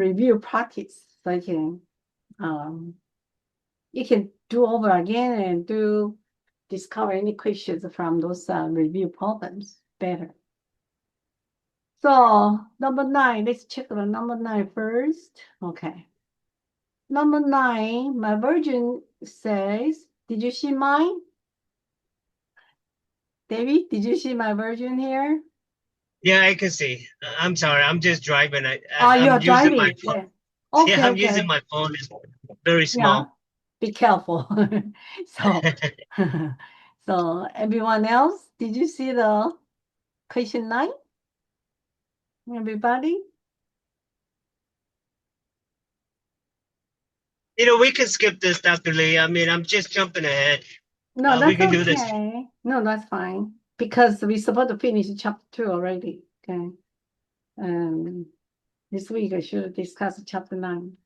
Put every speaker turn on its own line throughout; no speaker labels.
review practice. So you can do over again and discover any questions from those review problems better. So number 9, let's check the number 9 first. Okay. Number 9, my version says, did you see mine? David, did you see my version here?
Yeah, I can see. I'm sorry, I'm just driving.
You're
I'm using my
driving.
phone.
Yeah. Okay,
Yeah, I'm using
okay.
my phone. It's very
Yeah.
small.
Be careful. So, so everyone else, did you see the question 9? Everybody?
We can skip this, Dr. Lee. I mean, I'm just jumping ahead.
No,
We
that's
can do this.
okay. No, that's fine. Because we're supposed to finish chapter 2 already. Okay. This week I should discuss chapter 9.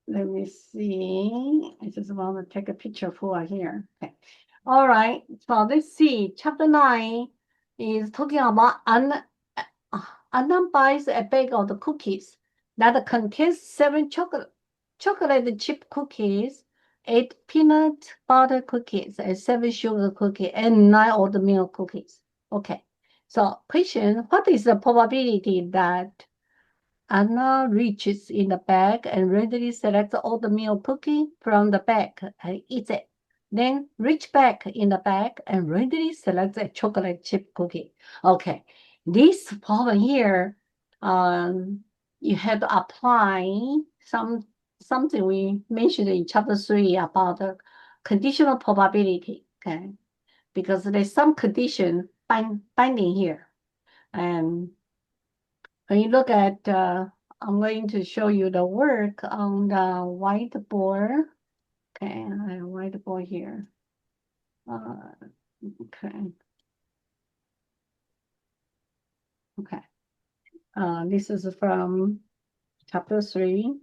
Let me see. I just want to take a picture of who are here. Okay. All right. So let's see. Chapter 9 is talking about Anna buys a bag of the cookies that contains 7 chocolate chip cookies, 8 peanut butter cookies, and 7 sugar cookies, and 9 oatmeal cookies. Okay. So question, what is the probability that Anna reaches in the bag and readily selects oatmeal cookie from the bag and eats it? Then reach back in the bag and readily selects a chocolate chip cookie. Okay, this problem here, you have to apply something we mentioned in chapter 3 about the conditional probability. Okay, because there's some condition binding here. And when you look at, I'm going to show you the work on the whiteboard. Okay, I have a whiteboard here. Okay. Okay. This is from chapter 3,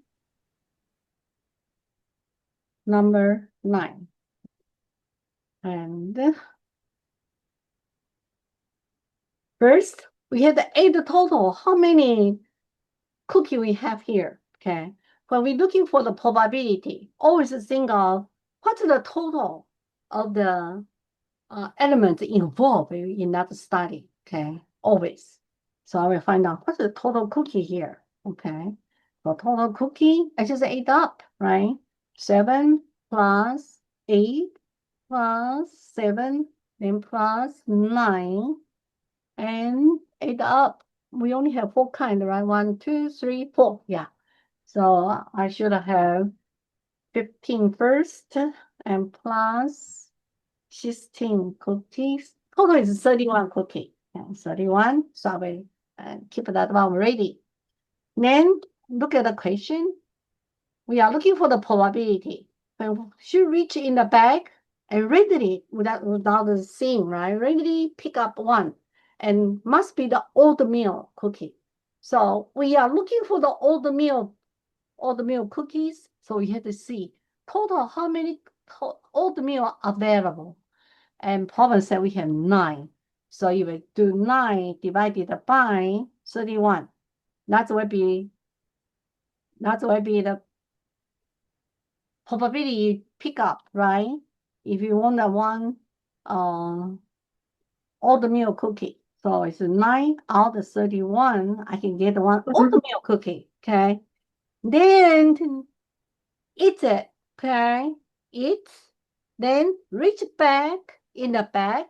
number 9. And first, we have the 8 total. How many cookie we have here? Okay. When we're looking for the probability, always think of what's the total of the elements involved in that study. Okay. Always. So I will find out what's the total cookie here. Okay. So total cookie, I just ate up, right? 7 plus 8 plus 7, then plus 9, and 8 up. We only have 4 kinds, right? 1, 2, 3, 4. Yeah. So I should have 15 first and plus 16 cookies. Total is 31 cookies. And 31. So I will keep that one ready. Then look at the question. We are looking for the probability. When she reach in the bag and readily, without seeing, right? Readily pick up one. And must be the oatmeal cookie. So we are looking for the oatmeal cookies. So we have to see total how many oatmeal available. And problem said we have 9. So you will do 9 divided by 31. That will be the probability pick up, right? If you want one oatmeal cookie. So it's 9 out of 31. I can get one oatmeal cookie. Okay. Then eat it. Okay. Eat. Then reach back in the bag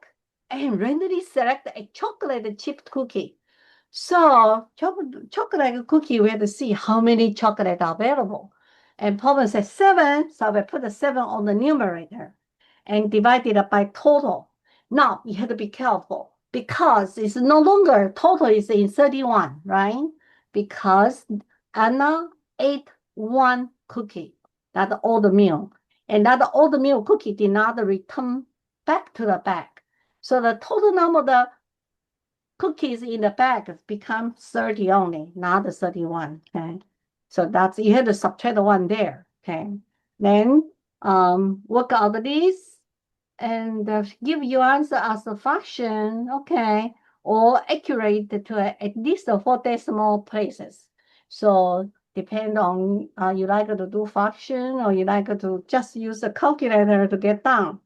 and randomly select a chocolate chip cookie. So chocolate cookie, we have to see how many chocolate are available. And problem says 7, so we put the 7 on the numerator and divide it by total. Now, you have to be careful because it's no longer total is in 31, right? Because Anna ate 1 cookie, that's oatmeal. And that oatmeal cookie did not return back to the bag. So the total number of the cookies in the bag become 30 only, not 31. Okay. So that's, you have to subtract 1 there. Okay. Then work out this and give your answer as a function. Okay. or accurate to at least 4 decimal places. So depend on you like to do fraction or you like to just use a calculator to get down.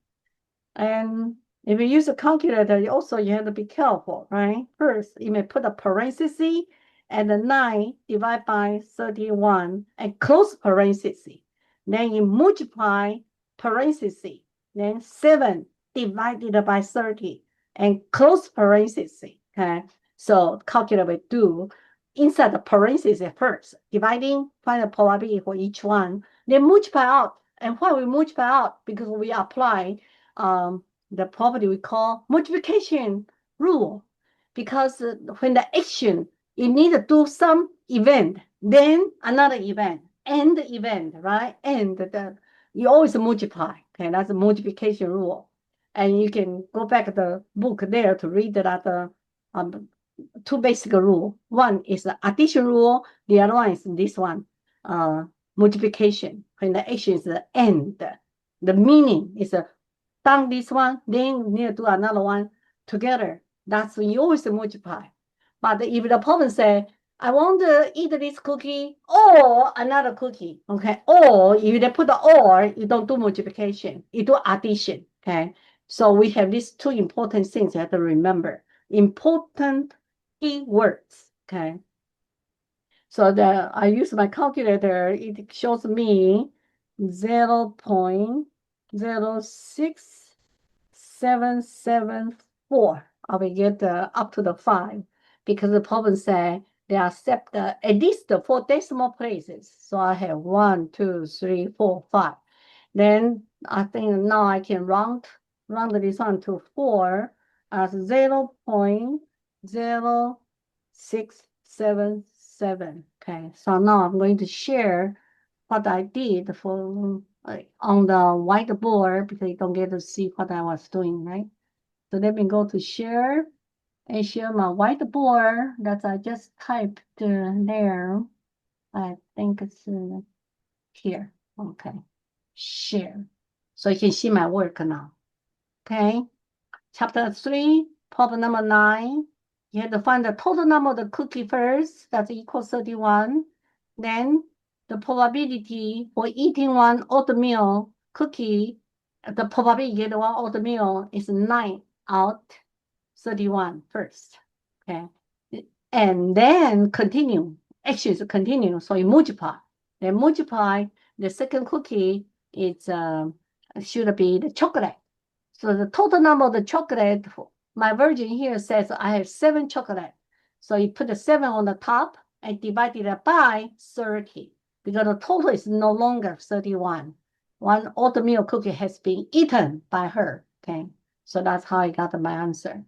And if you use a calculator, you have to be careful, right? First, you may put a parenthesis and the 9 divided by 31 and close parenthesis. Then you multiply parenthesis. Then 7 divided by 30 and close parenthesis. Okay, so calculator will do inside the parenthesis first, dividing, find the probability for each one, then multiply out. And why we multiply out? Because we apply the property we call multiplication rule. Because when the action, you need to do some event, then another event, and the event, right? And you always multiply. Okay, that's the multiplication rule. And you can go back to the book there to read that two basic rule. One is the addition rule. The other one is this one, multiplication. When the action is the end, the meaning is done this one, then you need to do another one together. That's when you always multiply. But if the problem say, I want to eat this cookie or another cookie, okay? Or if they put the or, you don't do multiplication, you do addition, okay? So we have these two important things you have to remember. Important keywords, okay? So I use my calculator, it shows me 0.06774. I will get up to the 5 because the problem say they accept at least the 4 decimal places. So I have 1, 2, 3, 4, 5. Then I think now I can round this one to 4 as 0.0677. Okay, so now I'm going to share what I did for on the whiteboard because you don't get to see what I was doing, right? So let me go to share and share my whiteboard that I just typed there. I think it's here. Okay, share. So you can see my work now. Okay, chapter 3, problem number 9. You have to find the total number of the cookie first. That's equals 31. Then the probability for eating one oatmeal cookie, the probability you get one oatmeal is 9 out 31 first. Okay. And then continue. Actions continue. So you multiply. Then multiply the second cookie. It's should be the chocolate. So the total number of the chocolate, my version here says I have 7 chocolate. So you put the 7 on the top and divide it by 30 because the total is no longer 31. One oatmeal cookie has been eaten by her. Okay, so that's how I got my answer.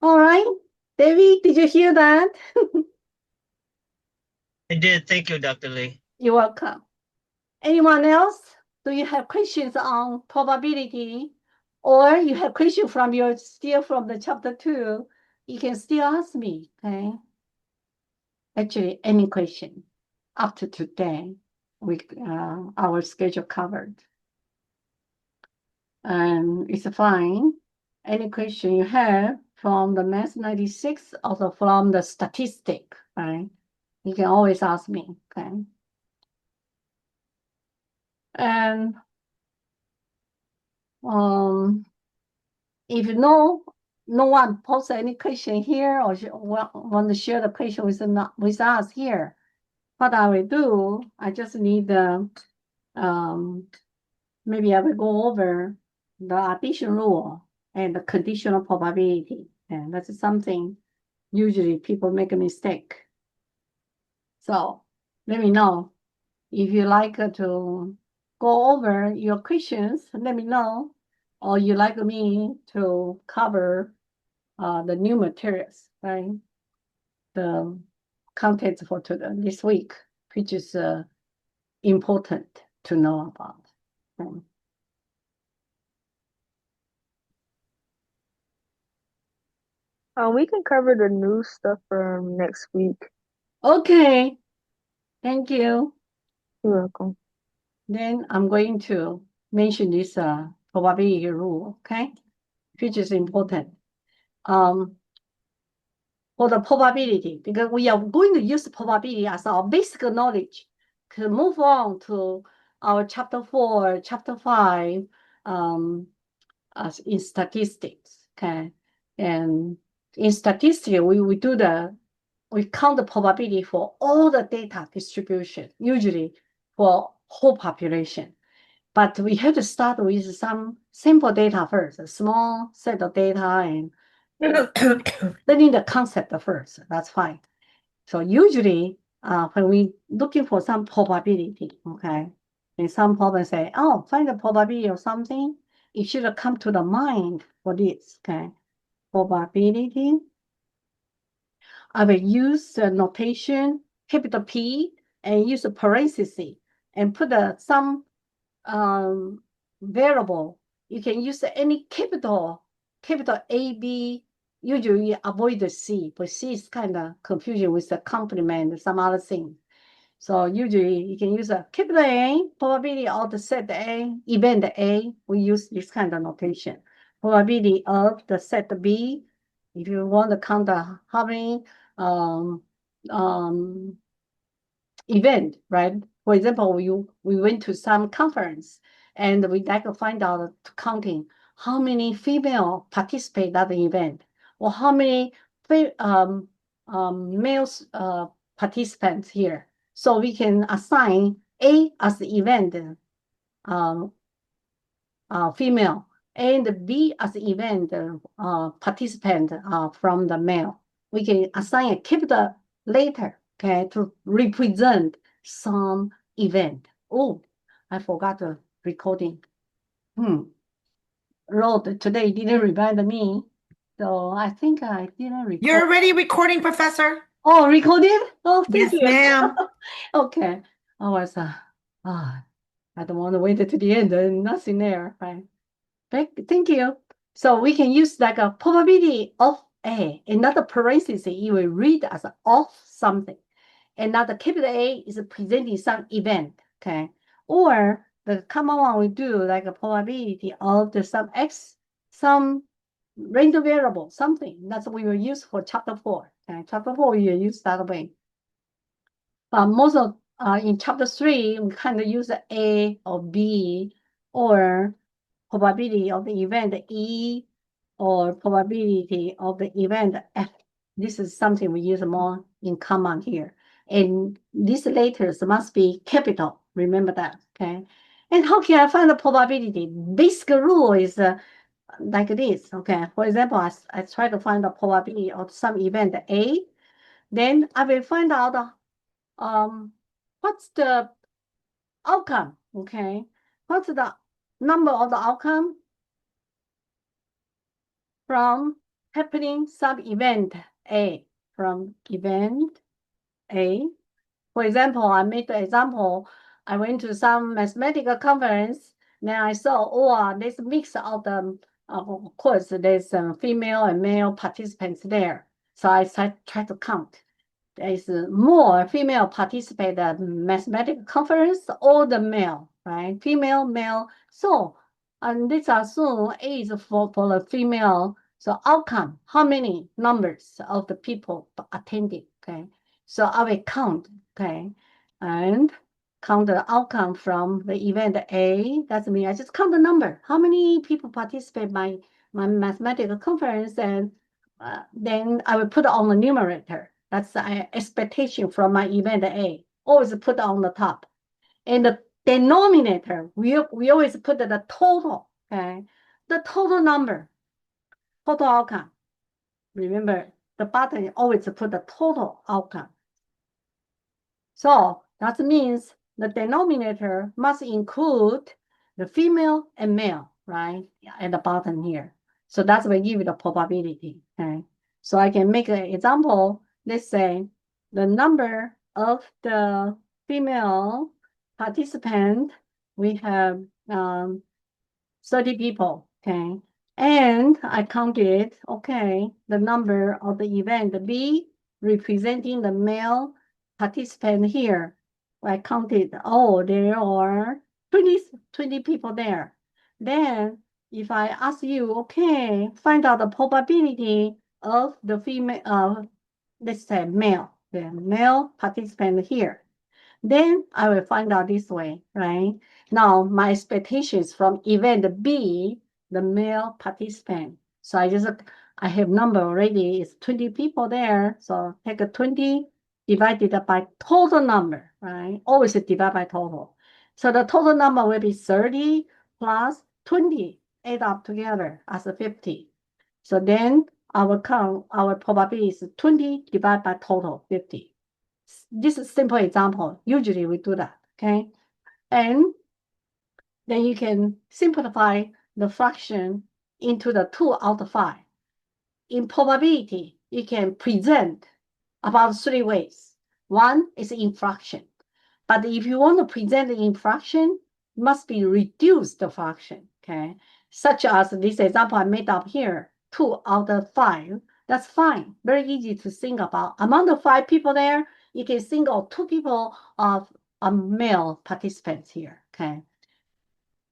All right, David, did you hear that?
I did. Thank you, Dr. Lee.
You're welcome. Anyone else? Do you have questions on probability? Or you have questions from still from the chapter 2, you can still ask me, okay? Actually, any question up to today, our schedule covered. And it's fine. Any question you have from the Math 96, also from the statistic, right? You can always ask me, okay? And if no one posts any question here or want to share the question with us here, what I will do, I just need maybe I will go over the addition rule and the conditional probability. And that's something usually people make a mistake. So let me know if you like to go over your questions, let me know. Or you like me to cover the new materials, right? The contents for this week, which is important to know about.
We can cover the new stuff from next week.
Okay, thank you.
You're welcome.
Then I'm going to mention this probability rule, okay? Which is important. for the probability, because we are going to use probability as our basic knowledge to move on to our chapter 4, chapter 5, as in statistics, okay? And in statistics, we count the probability for all the data distribution, usually for whole population. But we have to start with some sample data first, a small set of data, and learning the concept first. That's fine. So usually, when we looking for some probability, okay, and some problem say, oh, find the probability of something, it should come to the mind for this, okay? Probability. I will use the notation capital P and use a parenthesis and put some variable. You can use any capital A, B. Usually avoid the C, but C is kind of confusion with the complement, some other thing. So usually you can use a capital A, probability of the set A, event A. We use this kind of notation. Probability of the set B. If you want to count how many event, right? For example, we went to some conference and we like to find out counting how many female participate at the event, or how many males participants here. So we can assign A as the event female and B as the event participant from the male. We can assign a capital later, okay, to represent some event. Oh, I forgot the recording. Rod today didn't remind me, so I think I didn't record.
You're already recording, Professor.
Oh, recorded? Oh, thank
Yes,
you.
ma'am.
Okay. I was I don't want to wait to the end and nothing there, right? Thank you. So we can use like a probability of A, another parenthesis, you will read as of something. Another capital A is presenting some event, okay? Or the common one we do like a probability of the some X, some random variable, something. That's what we will use for chapter 4. Okay? Chapter 4, we will use that way. But most of in chapter 3, we kind of use A or B, or probability of the event E, or probability of the event F. This is something we use more in common here. And these letters must be capital. Remember that, okay? And how can I find the probability? Basic rule is like this, okay? For example, I try to find the probability of some event A. Then I will find out what's the outcome, okay? What's the number of the outcome from happening some event A, from event A. For example, I made the example, I went to some mathematical conference, then I saw, oh, this mix of the, of course, there's female and male participants there. So I try to count. There is more female participate at mathematical conference or the male, right? Female, male. So, and let's assume A is for the female. So outcome, how many numbers of the people attended, okay? So I will count, okay? And count the outcome from the event A. That means I just count the number. How many people participate my mathematical conference, and then I will put it on the numerator. That's the expectation from my event A. Always put on the top. And the denominator, we always put the total, okay? The total number, total outcome. Remember, the bottom always put the total outcome. So that means the denominator must include the female and male, right? At the bottom here. So that's what give you the probability, okay? So I can make an example. Let's say the number of the female participant, we have 30 people, okay? And I counted, okay, the number of the event B representing the male participant here. I counted, oh, there are 20 people there. Then if I ask you, okay, find out the probability of the female let's say male, the male participant here. Then I will find out this way, right? Now my expectations from event B, the male participant. So I have number already, it's 20 people there. So take a 20 divided by total number, right? Always divide by total. So the total number will be 30 plus 20, add up together as a 50. So then our probability is 20 divided by total 50. This is a simple example. Usually we do that, okay? And then you can simplify the fraction into the 2 out of 5. In probability, you can present about 3 ways. One is in fraction. But if you want to present it in fraction, it must be reduced the fraction, okay? Such as this example I made up here, 2 out of 5. That's fine. Very easy to think about. Among the 5 people there, you can think of 2 people of male participants here, okay?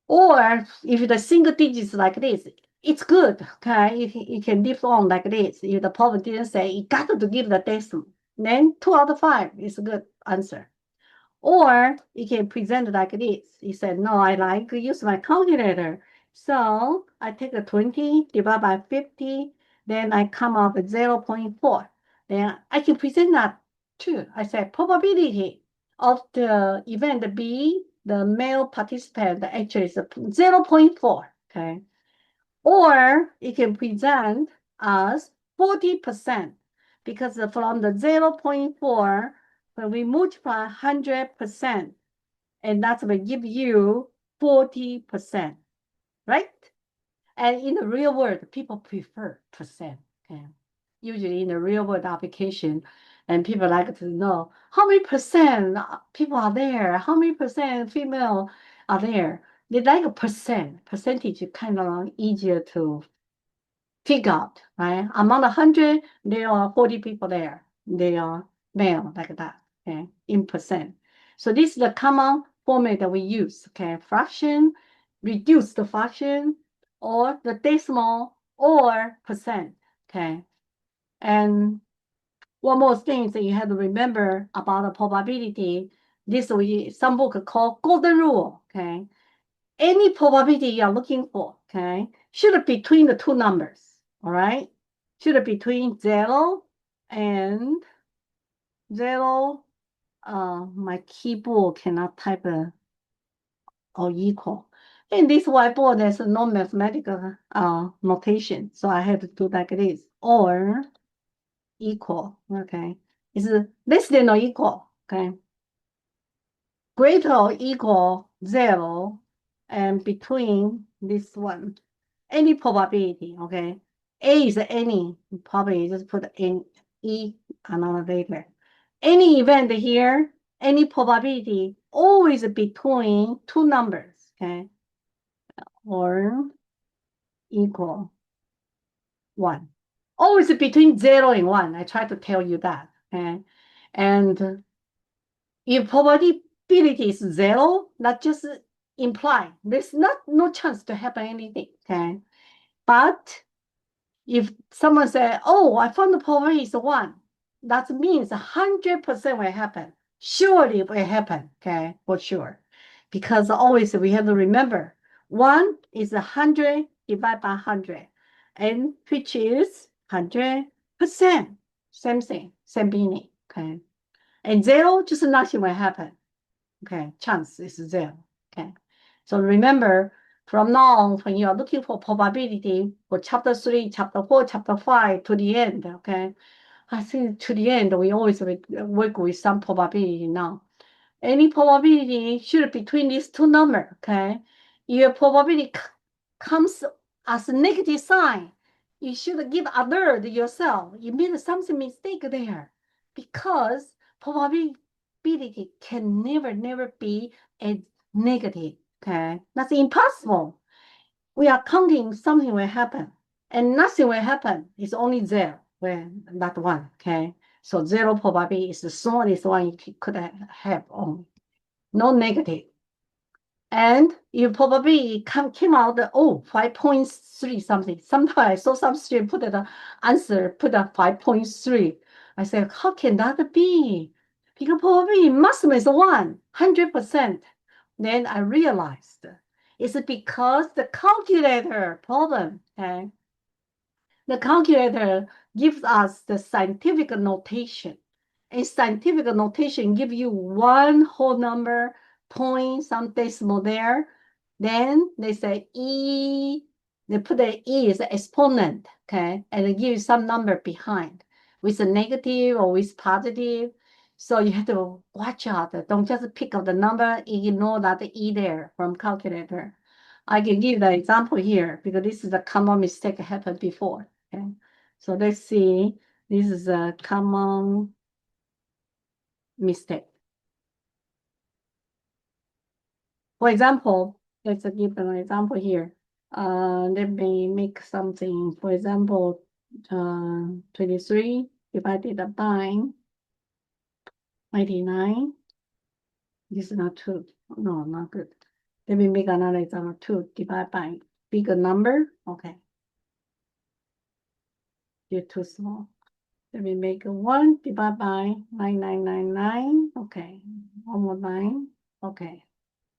Or if the single digits like this, it's good, okay? You can live on like this. If the problem didn't say, you got to give the decimal, then 2 out of 5 is a good answer. Or you can present it like this. You said, no, I like to use my calculator. So I take a 20 divided by 50, then I come up with 0.4. Then I can present that too. I said probability of the event B, the male participant, actually is 0.4, okay? Or you can present as 40%, because from the 0.4, when we multiply 100%, and that's will give you 40%, right? And in the real world, people prefer percent, okay? Usually in the real world application, and people like to know how many percent people are there, how many percent female are there. They like a percentage kind of easier to figure out, right? Among 100, there are 40 people there. They are male like that, okay, in percent. So this is the common format that we use, okay? Fraction, reduce the fraction, or the decimal, or percent, okay? And one more thing that you have to remember about the probability, some book called Golden Rule, okay? Any probability you are looking for, okay, should be between the 2 numbers, all right? Should be between 0 and 0. My keyboard cannot type or equal. In this whiteboard, there's no mathematical notation, so I have to do like this, or equal, okay? It's less than or equal, okay? Greater or equal 0, and between this one, any probability, okay? A is any, probably just put in E another later. Any event here, any probability, always between 2 numbers, okay? Or equal 1. Always between 0 and 1. I try to tell you that, okay? And if probability is 0, that just imply there's no chance to happen anything, okay? But if someone say, oh, I found the probability is 1, that means 100% will happen. Surely it will happen, okay, for sure. Because always we have to remember, 1 is 100 divided by 100, and which is 100%. Same thing, same meaning, okay? And 0, just nothing will happen. Okay, chance is 0. Okay, so remember, from now on, when you are looking for probability for chapter 3, chapter 4, chapter 5 to the end, okay, I think to the end, we always work with some probability now. Any probability should be between these 2 numbers, okay? Your probability comes as a negative sign, you should give alert yourself. You made something mistake there, because probability can never be a negative, okay? That's impossible. We are counting something will happen, and nothing will happen. It's only 0, when not 1, okay? So 0 probability is the smallest one you could have only. No negative. And you probably came out, 5.3 something. Sometimes I saw some student put the answer, put a 5.3. I said, how can that be? Because probability maximum is 100%. Then I realized it's because the calculator problem, okay? The calculator gives us the scientific notation. A scientific notation give you one whole number, point, some decimal there. Then they say E, they put the E as an exponent, okay? And they give you some number behind with a negative or with positive. So you have to watch out. Don't just pick up the number, ignore that E there from calculator. I can give the example here because this is a common mistake that happened before. Okay, so let's see. This is a common mistake. For example, let's give an example here. Let me make something. For example, 23 divided by 99. This is not 2. No, not good. Let me make another example. 2 divided by bigger number. Okay. You're too small. Let me make 1 divided by 9999. Okay, one more 9. Okay.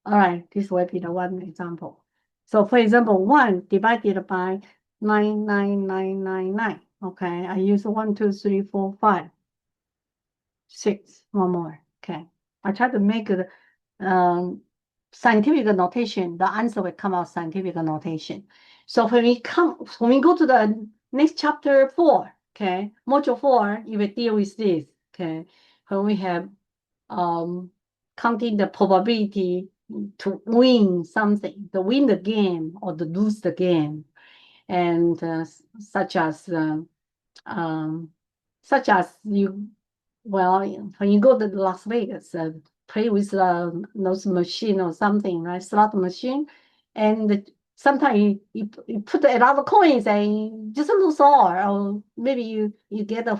All right, this will be the one example. So for example, 1 divided by 99999. Okay, I use 1, 2, 3, 4, 5, 6. One more. Okay. I try to make a scientific notation. The answer will come out scientific notation. So when we go to the next chapter 4, okay, module 4, you will deal with this. Okay, when we have counting the probability to win something, to win the game or to lose the game, and such as you, well, when you go to Las Vegas, play with those machine or something, right? Slot machine, and sometimes you put a lot of coins and just lose all, or maybe you get a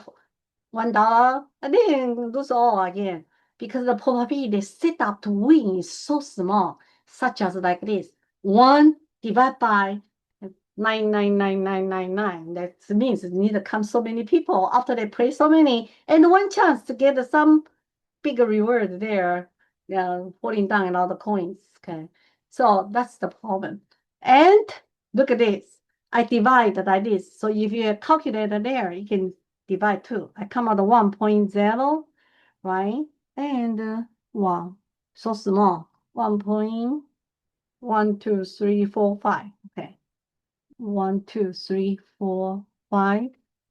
$1 and then lose all again because the probability set up to win is so small, such as like this: 1 divided by 99999. That means it need to come so many people after they play so many, and one chance to get some bigger reward there, falling down and all the coins. Okay, so that's the problem. And look at this. I divide like this. So if you have calculator there, you can divide 2. I come out 1.0, right? And wow, so small. 1.123455. Okay. 1, 2, 3, 4, 5,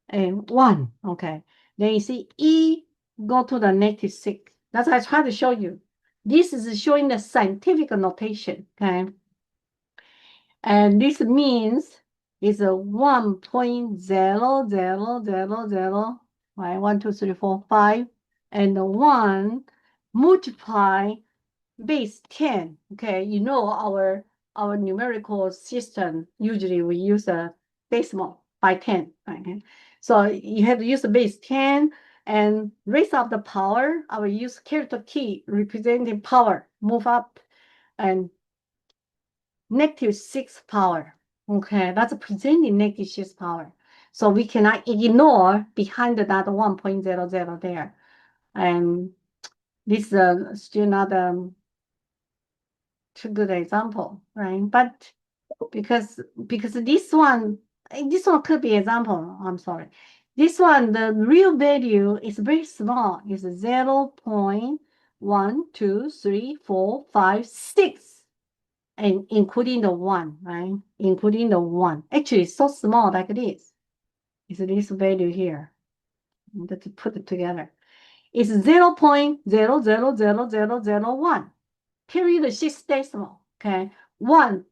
and 1. Okay. Then you see E go to the -6. That's what I try to show you. This is showing the scientific notation. Okay. And this means it's a 1.0000, right? 1, 2, 3, 4, 5, and 1 multiply base 10. Okay, you know our numerical system, usually we use a decimal by 10. Okay, so you have to use the base 10 and raise up the power. I will use character key representing power, move up, and -6 power. Okay, that's presenting -6 power. So we cannot ignore behind that 1.00 there. And this is still not too good example, right? But because this one could be example. I'm sorry. This one, the real value is very small. It's 0.123456. And including the 1, right? Including the 1. Actually, it's so small like this. It's this value here. Let's put it together. It's 0.000001. Period 6 decimal. Okay. 1.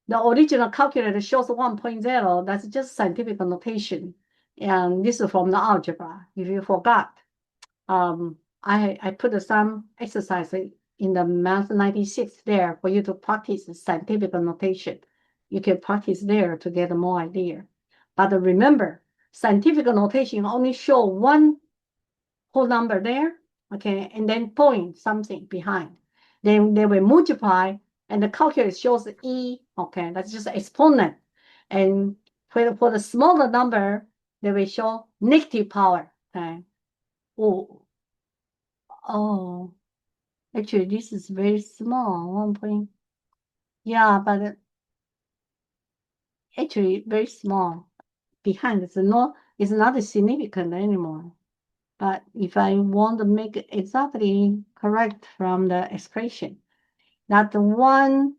The original calculator shows 1.0. That's just scientific notation. And this is from the algebra. If you forgot, I put some exercise in the Math 96 there for you to practice scientific notation. You can practice there to get more idea. But remember, scientific notation only show one whole number there, okay, and then point something behind. Then they will multiply, and the calculator shows E, okay, that's just exponent. And for the smaller number, they will show negative power, okay. Oh, actually, this is very small. 1 point. Yeah, but actually very small. Behind it's not significant anymore. But if I want to make it exactly correct from the expression, that the 1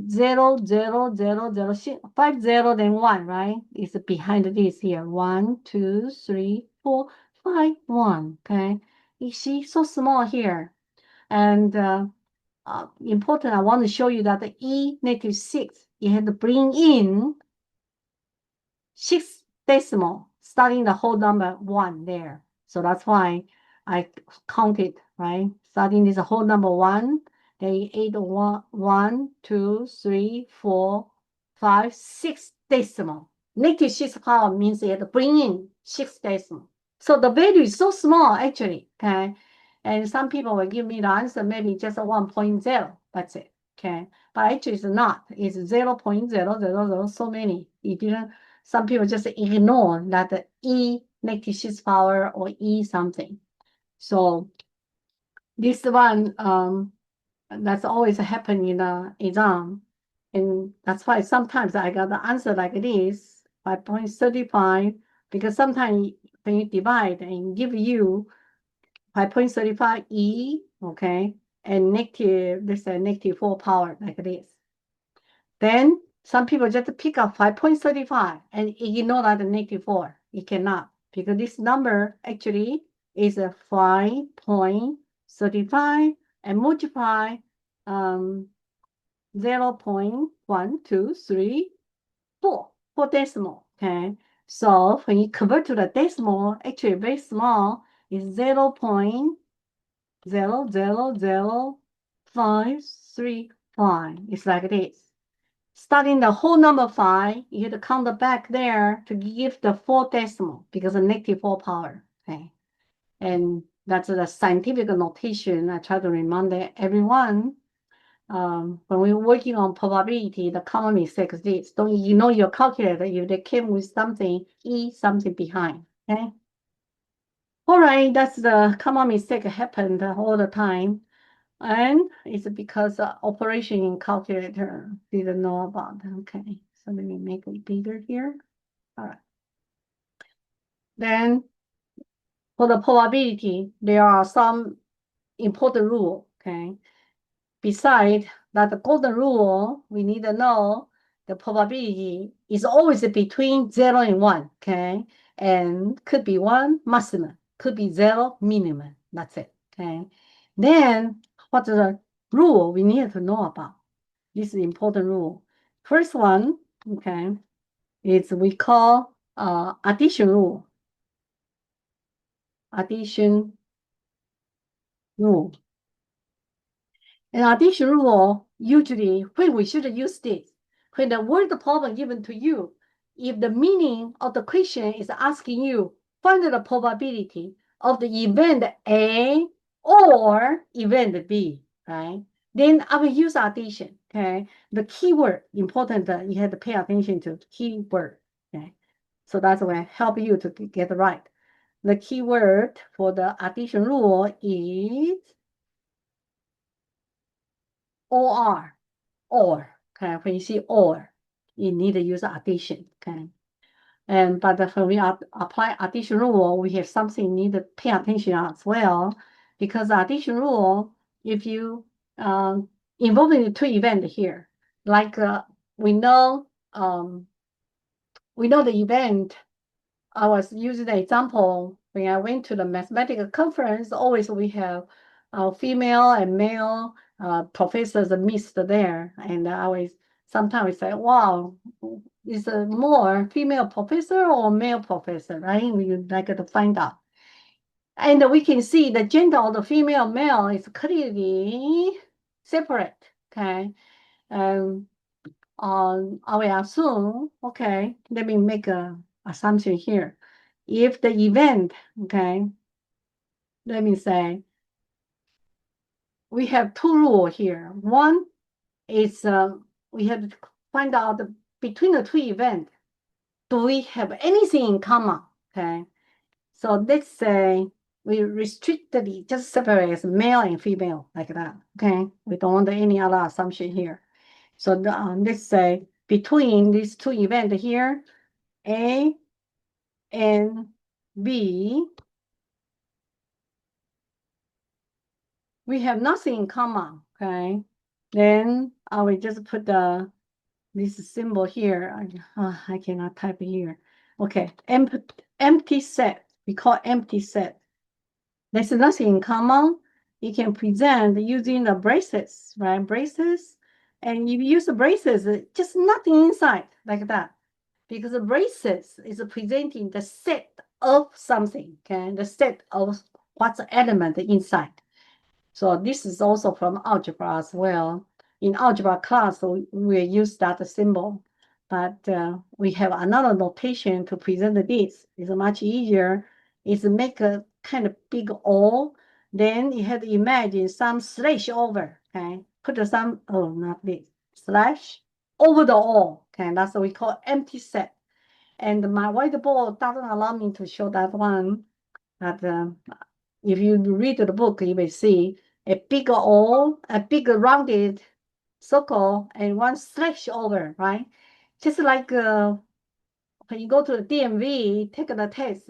0 0 0 0 5 0 then 1, right? Is behind this here. 1 2 3 4 5 1. Okay, you see, so small here. And important, I want to show you that the -6, you have to bring in 6 decimal, starting the whole number 1 there. So that's why I counted, right? Starting this whole number 1, then 8 1 2 3 4 5 6 decimal. -6 power means you have to bring in 6 decimal. So the value is so small actually, okay? And some people will give me the answer maybe just a 1.0. That's it, okay? But actually it's not. It's 0.000, so many. It didn't. Some people just ignore that the E -6 power or E something. So this one, that's always happen in the exam. And that's why sometimes I got the answer like this, 5.35, because sometimes when you divide and give you 5.35 E, okay, and let's say -4 power like this. Then some people just pick up 5.35 and ignore that -4. You cannot, because this number actually is a 5.35 and multiply 0.1234, 4 decimal, okay? So when you convert to the decimal, actually very small, is 0.000535. It's like this. Starting the whole number 5, you have to count it back there to give the 4 decimal because of -4 power. Okay, and that's the scientific notation. I try to remind everyone when we're working on probability, the common mistake is this: don't ignore your calculator if they came with something something behind. Okay. All right, that's the common mistake happened all the time. And it's because operation in calculator didn't know about. Okay, so let me make it bigger here. All right. Then for the probability, there are some important rule. Okay. Besides that, the golden rule, we need to know the probability is always between 0 and 1. Okay, and could be 1 maximum, could be 0 minimum. That's it. Okay. Then what's the rule we need to know about? This is an important rule. First one, okay, is we call addition rule. Addition rule. And addition rule, usually when we should use this, when the word problem given to you, if the meaning of the question is asking you, find the probability of the event A or event B, right? Then I will use addition, okay? The keyword, important, you have to pay attention to keyword, okay? So that's what help you to get it right. The keyword for the addition rule is or, okay? When you see or, you need to use addition, okay? And but when we apply addition rule, we have something need to pay attention as well, because addition rule, if you involving the 2 events here, like we know the event. I was using the example when I went to the mathematical conference. Always we have female and male professors mixed there, and I always sometimes say, "Wow, is a more female professor or male professor?" Right? We would like to find out, and we can see the gender of the female male is clearly separate. Okay, I will assume. Okay, let me make a assumption here. If the event, okay, let me say, we have 2 rules here. One is we have to find out between the 2 events, do we have anything in common? Okay, So let's say we restricted it, just separate as male and female like that. Okay, we don't want any other assumption here. So let's say between these two events here, A and B, we have nothing in common. Okay, then I will just put this symbol here. I cannot type here. Okay, empty set. We call empty set. There's nothing in common. You can present using the braces, right? Braces. And if you use the braces, just nothing inside like that. Because the braces is presenting the set of something, okay? The set of what's the element inside. So this is also from algebra as well. In algebra class, we use that symbol, but we have another notation to present this. It's much easier. It's make a kind of big O. Then you have to imagine some slash over, okay? Put some, oh, not this, slash over the O, okay? That's what we call empty set. And my whiteboard doesn't allow me to show that one, but if you read the book, you will see a big O, a big rounded circle, and one slash over, right? Just like when you go to the DMV, take the test,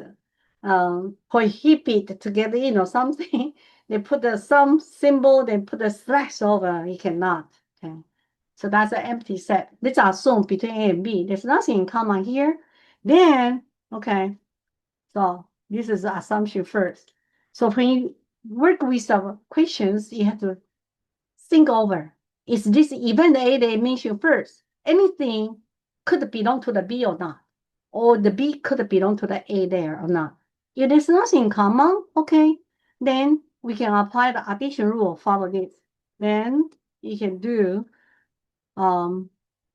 prohibit to get in or something, they put some symbol, they put a slash over, you cannot. Okay. So that's an empty set. Let's assume between A and B, there's nothing in common here. Then, okay, so this is the assumption first. So when you work with some questions, you have to think over, is this event A they mentioned first? Anything could belong to the B or not? Or the B could belong to the A there or not? If there's nothing in common, okay, then we can apply the addition rule, follow this. Then you can do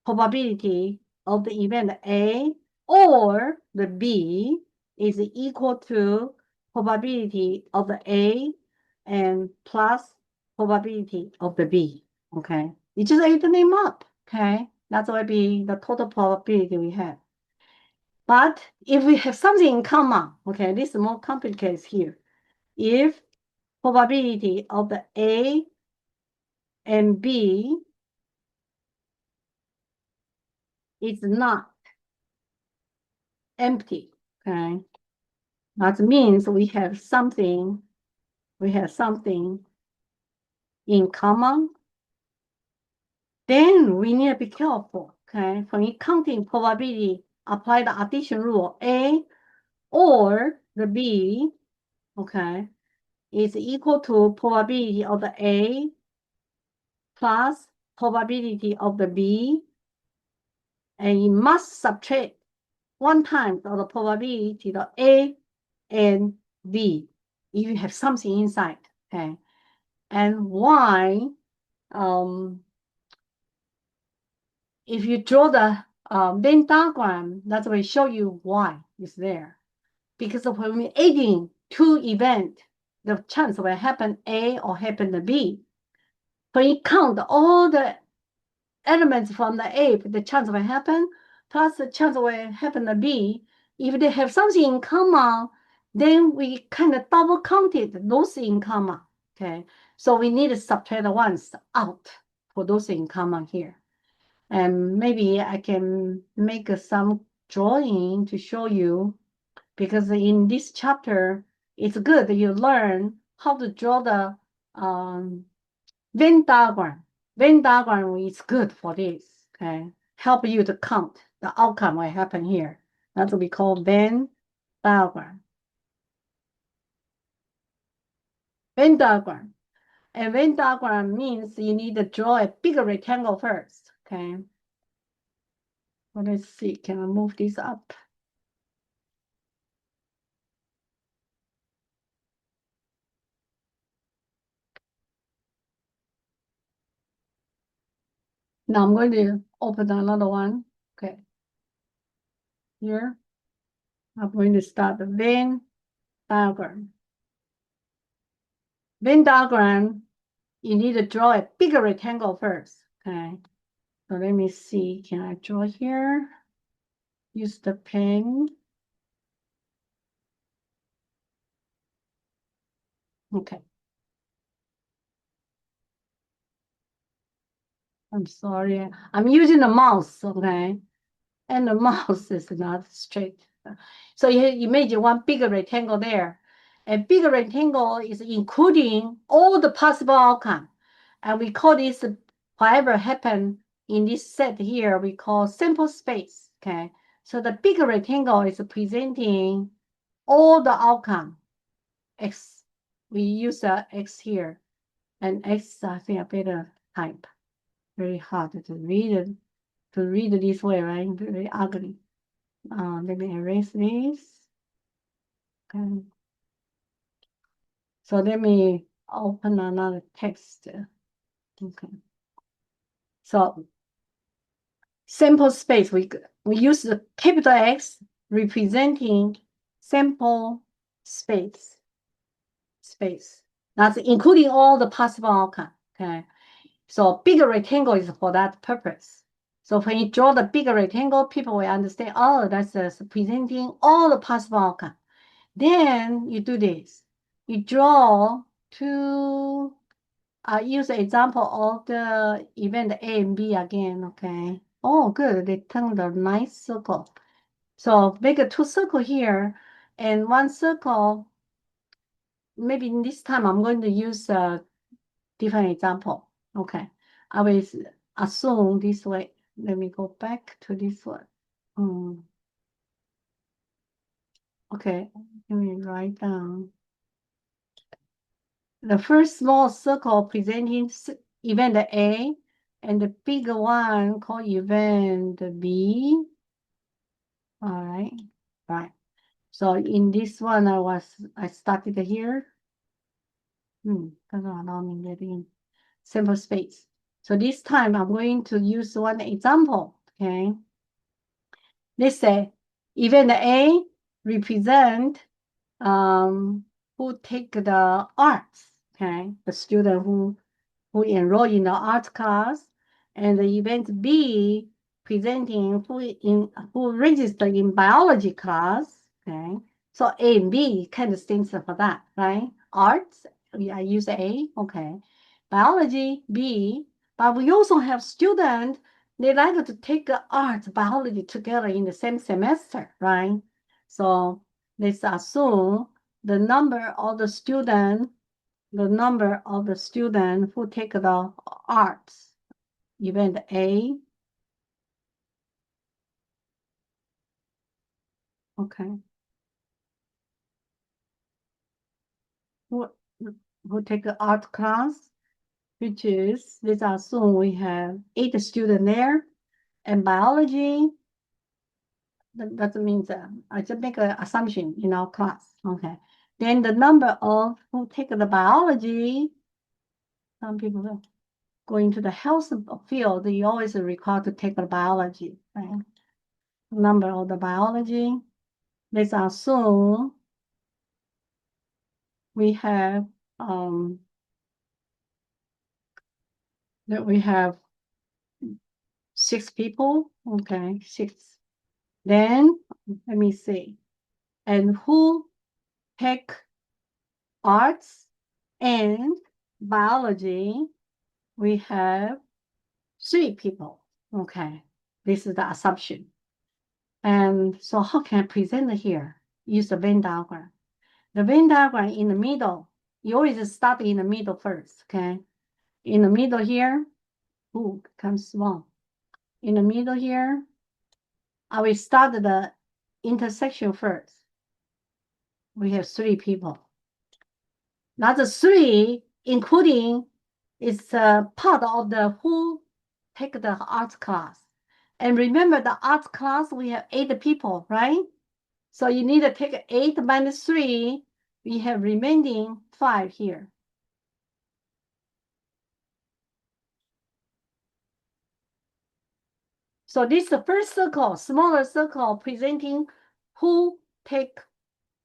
probability of the event A or the B is equal to probability of the A and plus probability of the B. Okay, you just add the name up. Okay, that's what be the total probability we have. But if we have something in common, okay, this is more complicated here. If probability of the A and B is not empty, okay, that means we have something in common, then we need to be careful, okay? When you counting probability, apply the addition rule. A or the B, okay, is equal to probability of the A plus probability of the B, and you must subtract 1 time of the probability of A and B if you have something inside, okay? And why? If you draw the Venn diagram, that will show you why it's there. Because when we're adding two events, the chance will happen A or happen B. When you count all the elements from the A, the chance will happen, plus the chance will happen B. If they have something in common, then we kind of double counted those in common. Okay, so we need to subtract the ones out for those in common here. And maybe I can make some drawing to show you, because in this chapter, it's good that you learn how to draw the Venn diagram. Venn diagram is good for this, okay? Help you to count the outcome what happened here. That's what we call Venn diagram. Venn diagram. And Venn diagram means you need to draw a bigger rectangle first, okay? Well, let's see, can I move this up? Now I'm going to open another one. Okay. Here, I'm going to start the Venn diagram. Venn diagram, you need to draw a bigger rectangle first. Okay. So let me see. Can I draw here? Use the pen. Okay. I'm sorry. I'm using the mouse, okay? And the mouse is not straight. So you imagine one bigger rectangle there. A bigger rectangle is including all the possible outcome. And we call this, whatever happened in this set here, we call sample space, okay? So the bigger rectangle is presenting all the outcome. X, we use X here. And X, I think I better type. Very hard to read it, this way, right? Very ugly. Let me erase this. Okay. So let me open another text. Okay. So sample space, we use the capital X representing sample space. That's including all the possible outcome. Okay. So bigger rectangle is for that purpose. So when you draw the bigger rectangle, people will understand, oh, that's presenting all the possible outcome. Then you do this. You draw two, use the example of the event A and B again, okay? Oh, good, they turned a nice circle. So make a two circle here, and one circle, maybe this time I'm going to use a different example, okay? I will assume this way. Let me go back to this one. Okay, let me write down. The first small circle presenting event A, and the bigger one called event B. All right. So in this one, I started here. Doesn't allow me get in sample space. So this time I'm going to use one example. Okay. Let's say event A represent who take the arts. Okay, the student who enroll in the art class, and the event B presenting who registered in biology class. Okay, so A and B kind of stands for that, right? Arts, I use A. Okay, biology B, but we also have students they like to take art biology together in the same semester, right? So let's assume the number of the student who take the arts event A. Okay. Who take the art class, which is, let's assume we have 8 students there, and biology, that means I just make an assumption in our class. Okay. Then the number of who take the biology, some people go into the health field, you always required to take the biology, right? Number of the biology. Let's assume we have that we have 6 people. Okay, 6. Then let me see. And who take arts and biology? We have 3 people. Okay, this is the assumption. And so how can I present it here? Use the Venn diagram. The Venn diagram in the middle, you always start in the middle first, okay? In the middle here, comes small. In the middle here, I will start the intersection first. We have 3 people. Now the 3, including, is part of the who take the art class. And remember the art class, we have 8 people, right? So you need to take 8 minus 3. We have remaining 5 here. So this is the first circle, smaller circle, presenting who take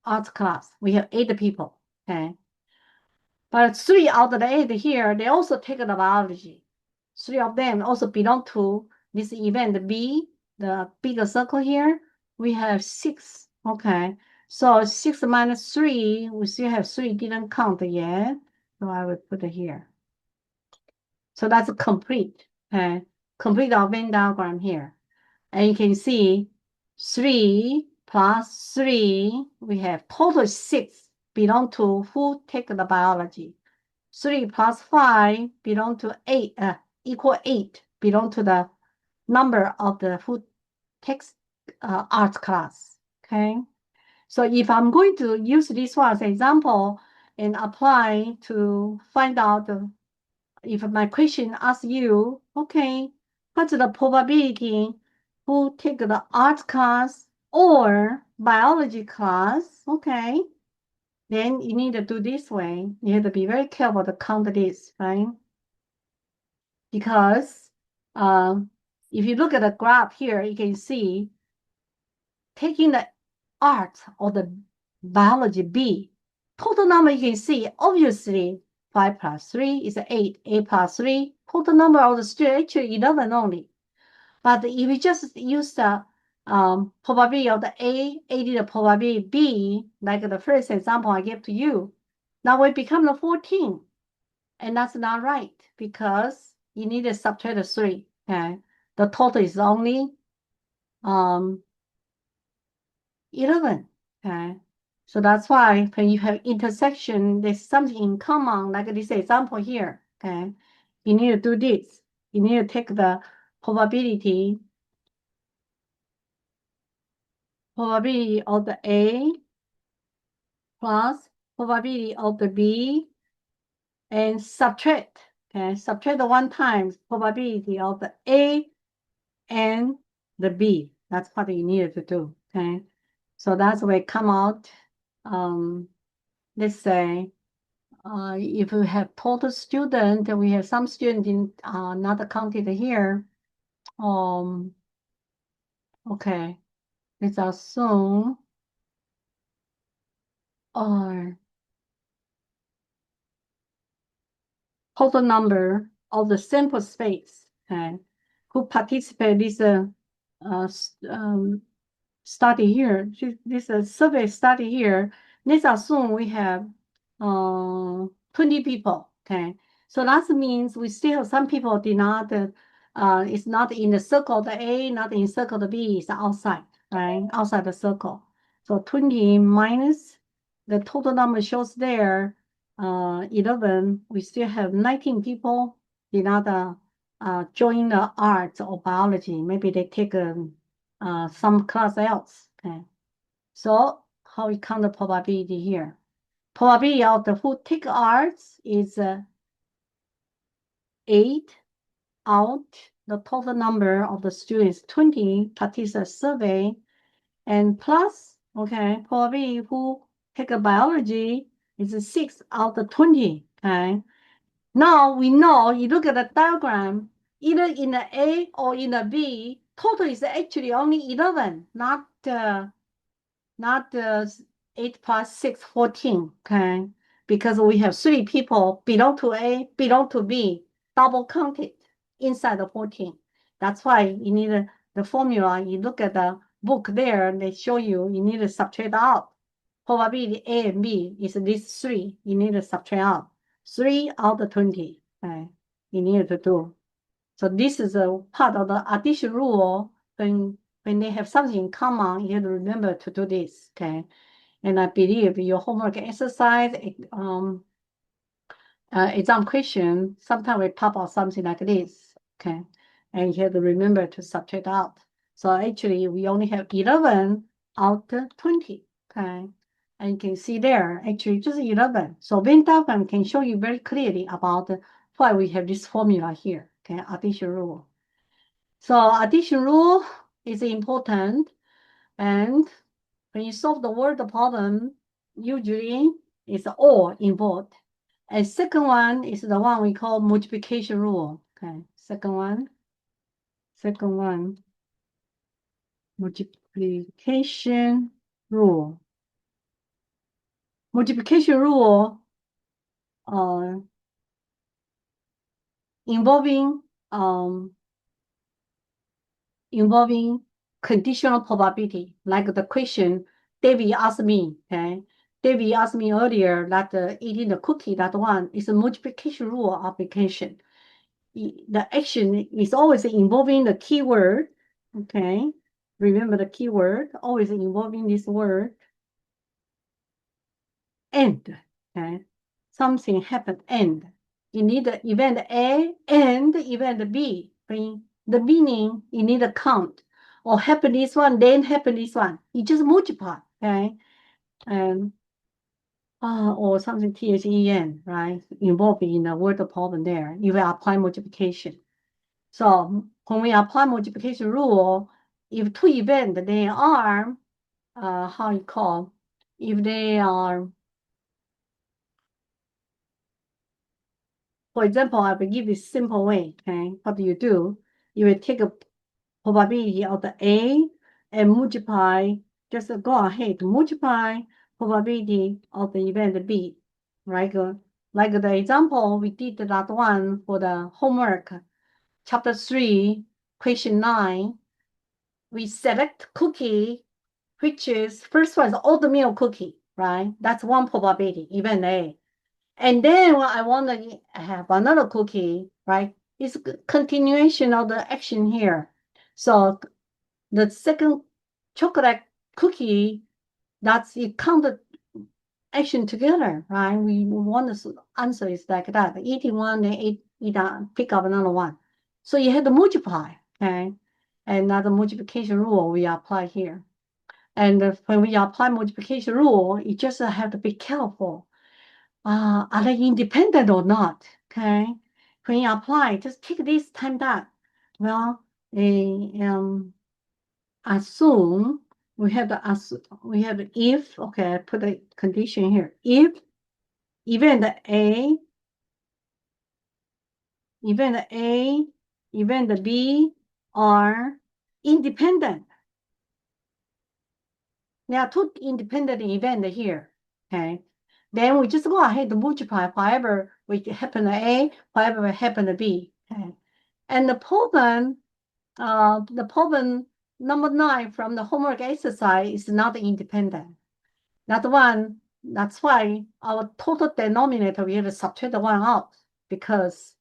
art class. We have 8 people, okay? But 3 out of the 8 here, they also take the biology. 3 of them also belong to this event B, the bigger circle here. We have 6, okay? So 6 minus 3, we still have 3 didn't count yet. So I will put it here. So that's complete. Okay. Complete our Venn diagram here. And you can see 3 plus 3, we have total 6 belong to who take the biology. 3 plus 5 belong to 8, equal 8 belong to the number of the who takes art class. Okay. So if I'm going to use this one as an example and apply to find out if my question asks you, okay, what's the probability who take the art class or biology class? Okay, then you need to do this way. You have to be very careful to count this, right? Because if you look at the graph here, you can see taking the art or the biology B, total number you can see, obviously 5 plus 3 is 8, 8 plus 3, total number of the students actually 11 only. But if you just use the probability of the A, the probability B, like the first example I gave to you, now it becomes the 14. And that's not right because you need to subtract the 3. Okay? The total is only 11. Okay. So that's why when you have intersection, there's something in common, like this example here. Okay. You need to do this. You need to take the probability of the A plus probability of the B and subtract. Okay. Subtract the 1 times probability of the A and the B. That's what you need to do. Okay. So that's where it come out. Let's say if we have total student, we have some student in not counted here. Okay, let's assume total number of the sample space. Okay, who participate this study here, this survey study here. Let's assume we have 20 people. Okay, so that means we still have some people did not. It's not in the circle the A, not in circle the B. It's outside, right? Outside the circle. So 20 minus the total number shows there. 11. We still have 19 people did not join the arts or biology. Maybe they take some class else. Okay. So how we count the probability here? Probability of the who take arts is 8 out the total number of the students 20 participate survey and plus probability who take a biology is 6 out of 20. Okay. Now we know you look at the diagram, either in the A or in the B, total is actually only 11, not 8 plus 6, 14, okay? Because we have 3 people belong to A, belong to B, double counted inside the 14. That's why you need the formula. You look at the book there, they show you need to subtract out. Probability A and B is these 3. You need to subtract out 3 out of 20. Okay? You need to do. So this is a part of the addition rule. When they have something in common, you have to remember to do this. Okay. And I believe your homework exercise, exam question, sometimes we pop out something like this. Okay. And you have to remember to subtract out. So actually, we only have 11 out of 20. Okay. And you can see there, actually, just 11. So Venn diagram can show you very clearly about why we have this formula here. Okay. Addition rule. So addition rule is important. And when you solve the word problem, usually it's or involved. And second one is the one we call multiplication rule. Okay, second one, multiplication rule. Multiplication rule involving conditional probability, like the question David asked me, okay? David asked me earlier that eating the cookie, that one is a multiplication rule application. The action is always involving the keyword, okay? Remember the keyword, always involving this word. And, okay? Something happened, and. You need the event A and event B. In the meaning, you need a count. Or happen this one, then happen this one. You just multiply, okay? And or something THEN, right? Involved in the word problem there. You will apply multiplication. So when we apply multiplication rule, if two events they are how you call, if they are, for example, I will give this simple way, okay? What do? You will take a probability of the A and multiply, just go ahead, multiply probability of the event B, right? Like the example we did that one for the homework, chapter 3, question 9. We select cookie, which is, first one is oatmeal cookie, right? That's one probability, event A. And then I want to have another cookie, right? It's a continuation of the action here. So the second chocolate cookie, that's it counted action together, right? We want to answer is like that. Eating one, then eat pick up another one. So you have to multiply, okay? And that's the multiplication rule we apply here. And when we apply multiplication rule, you just have to be careful. Are they independent or not? Okay. When you apply, just take this time that. Well, assume we have the if. Okay, I put a condition here. If event A, event B are independent. There are two independent events here. Okay. Then we just go ahead and multiply whatever we happen to A, whatever happen to B. Okay. And the problem number 9 from the homework exercise is not independent. That's why our total denominator, we have to subtract the one out because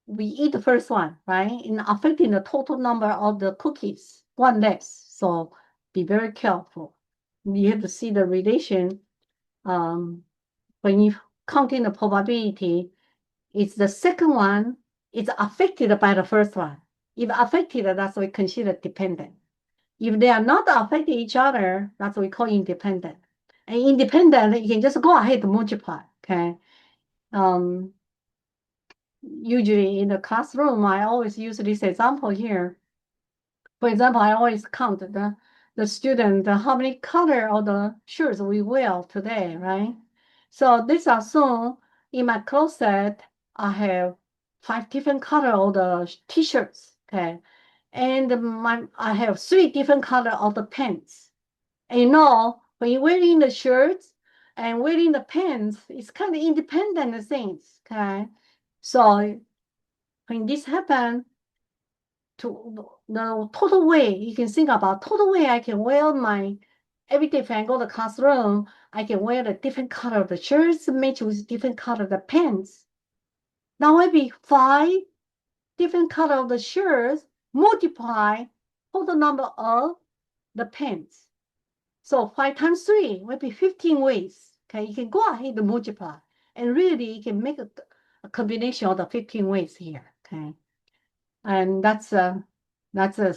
we eat the first one, right? In affecting the total number of the cookies, one less. So be very careful. You have to see the relation. When you counting the probability, it's the second one, it's affected by the first one. If affected, that's what we consider dependent. If they are not affecting each other, that's what we call independent. And independent, you can just go ahead and multiply, okay? Usually in the classroom, I always use this example here. For example, I always count the student, how many color of the shirts we wear today, right? So this assume in my closet, I have 5 different color of the t-shirts, okay? And I have 3 different color of the pants. And you know, when you're wearing the shirts and wearing the pants, it's kind of independent things, okay? So when this happens, to the total way, you can think about total way I can wear my everyday when I go to the classroom, I can wear a different color of the shirts, match with different color of the pants. Now maybe 5 different color of the shirts multiply total number of the pants. So 5 times 3 will be 15 ways. Okay, you can go ahead and multiply. And really you can make a combination of the 15 ways here. Okay. And that's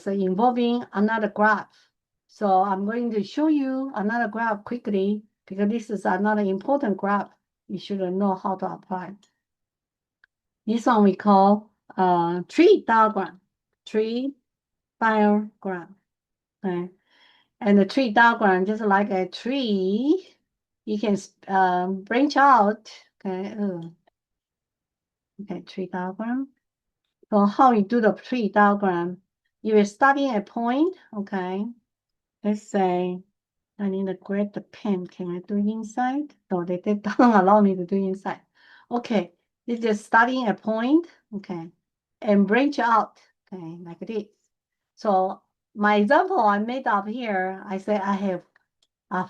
involving another graph. So I'm going to show you another graph quickly because this is another important graph. You should know how to apply. This one we call tree diagram. Tree diagram. Okay. And the tree diagram, just like a tree, you can branch out. Okay. Okay, tree diagram. So how you do the tree diagram? You are starting a point, okay? Let's say I need to grab the pen. Can I do it inside? No, they don't allow me to do inside. Okay, this is starting a point, okay, and branch out, okay, like this. So my example I made up here, I say I have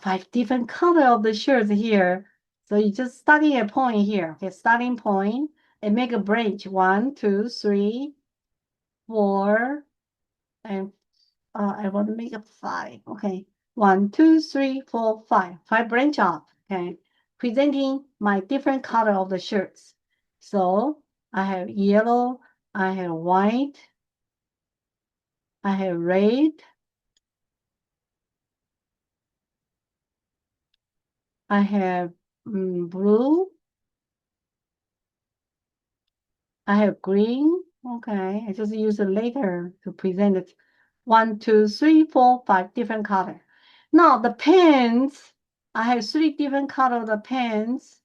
5 different color of the shirts here. So you just starting a point here, okay, starting point, and make a branch. 1, 2, 3, 4, and I want to make a 5. Okay, 1, 2, 3, 4, 5. 5 branch off. Okay, presenting my different color of the shirts. So I have yellow, I have white, I have red, I have blue, I have green. Okay, I just use it later to present it. 1, 2, 3, 4, 5 different color. Now the pens, I have 3 different color of the pens.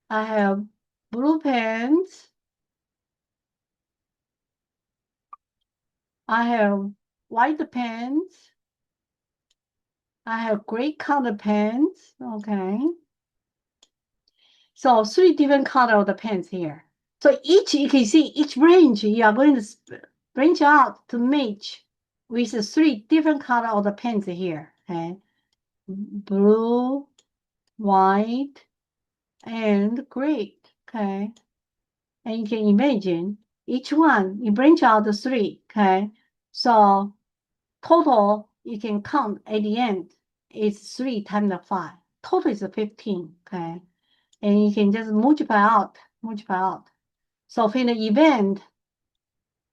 I have blue pens. I have white pens. I have gray color pens. Okay. So 3 different color of the pens here. So each, you can see each range, you are going to branch out to match with the 3 different color of the pens here. Okay. Blue, white, and gray. Okay. And you can imagine each one, you branch out the 3. Okay. So total, you can count at the end, is 3 times 5. Total is 15. Okay. And you can just multiply out. So for the event,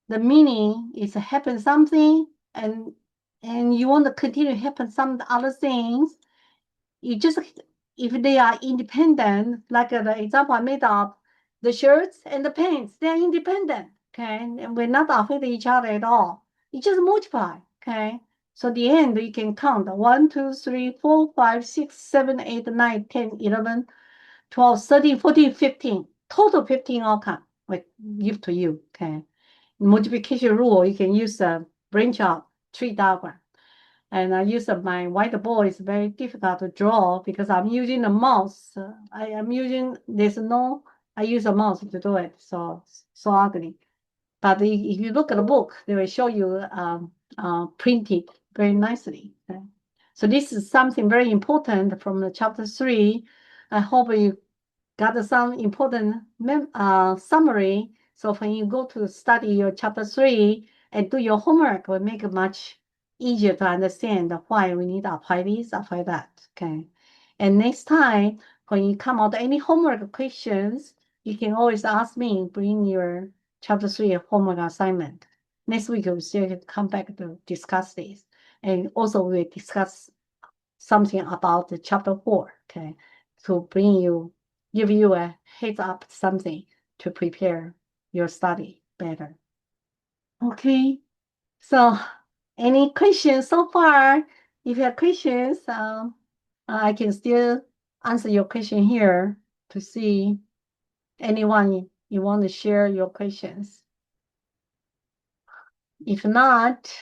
the meaning is happen something, and you want to continue happen some other things. You just, if they are independent, like the example I made up, the shirts and the pants, they're independent, okay, and we're not affecting each other at all. You just multiply, okay. So at the end, you can count 1, 2, 3, 4, 5, 6, 7, 8, 9, 10, 11, 12, 13, 14, 15. Total 15 all come. Like give to you. Okay. Multiplication rule, you can use a branch out tree diagram. And I use my whiteboard. It's very difficult to draw because I'm using a mouse. I use a mouse to do it. So ugly. But if you look at the book, they will show you printed very nicely. Okay? So this is something very important from the chapter 3. I hope you got some important summary. So when you go to study your chapter 3 and do your homework, will make it much easier to understand why we need to apply this, apply that. Okay. And next time, when you come out any homework questions, you can always ask me, bring your chapter 3 homework assignment. Next week, we'll still come back to discuss this. And also we'll discuss something about the chapter 4, okay, to give you a heads up something to prepare your study better. Okay, so any questions so far? If you have questions, I can still answer your question here to see anyone you want to share your questions. If not,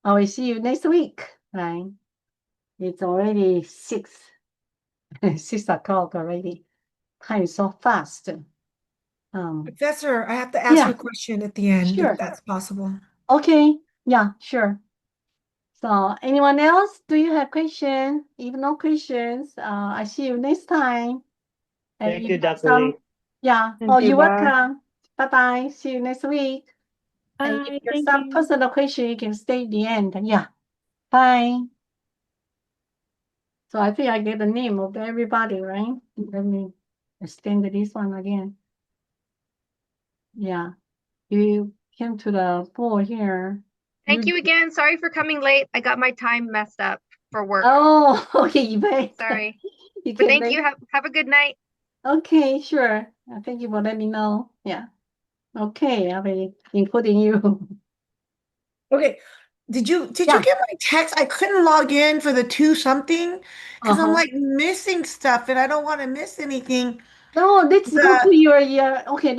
I will see you next week, right? It's already 6 o'clock already. Time is so fast.
Professor, I have to ask
Yeah.
you a question at the end,
Sure.
if that's possible.
Okay. Yeah, sure. So anyone else? Do you have questions? If no questions, I see you next time. And
Thank
if
you,
you have
Dr. Lee.
yeah.
Thank
Oh,
you,
you're
bye.
welcome. Bye-bye. See you next week. And if
Bye,
you have
thank
some
you.
personal question, you can stay at the end. Yeah. Bye. So I think I get the name of everybody, right? Let me extend this one again. Yeah. You came to the floor here.
Thank you again. Sorry for coming late. I got my time messed up for work.
Oh, okay, you bet.
Sorry.
You
But
can
thank you. Have a good night.
Okay, sure. Thank you for letting me know. Yeah. Okay, I'll be including you.
Okay. Did you
Yeah.
get my text? I couldn't log in for the 2 something because I'm
Uh-huh.
like missing stuff and I don't want to miss anything.
No, let's go to your okay.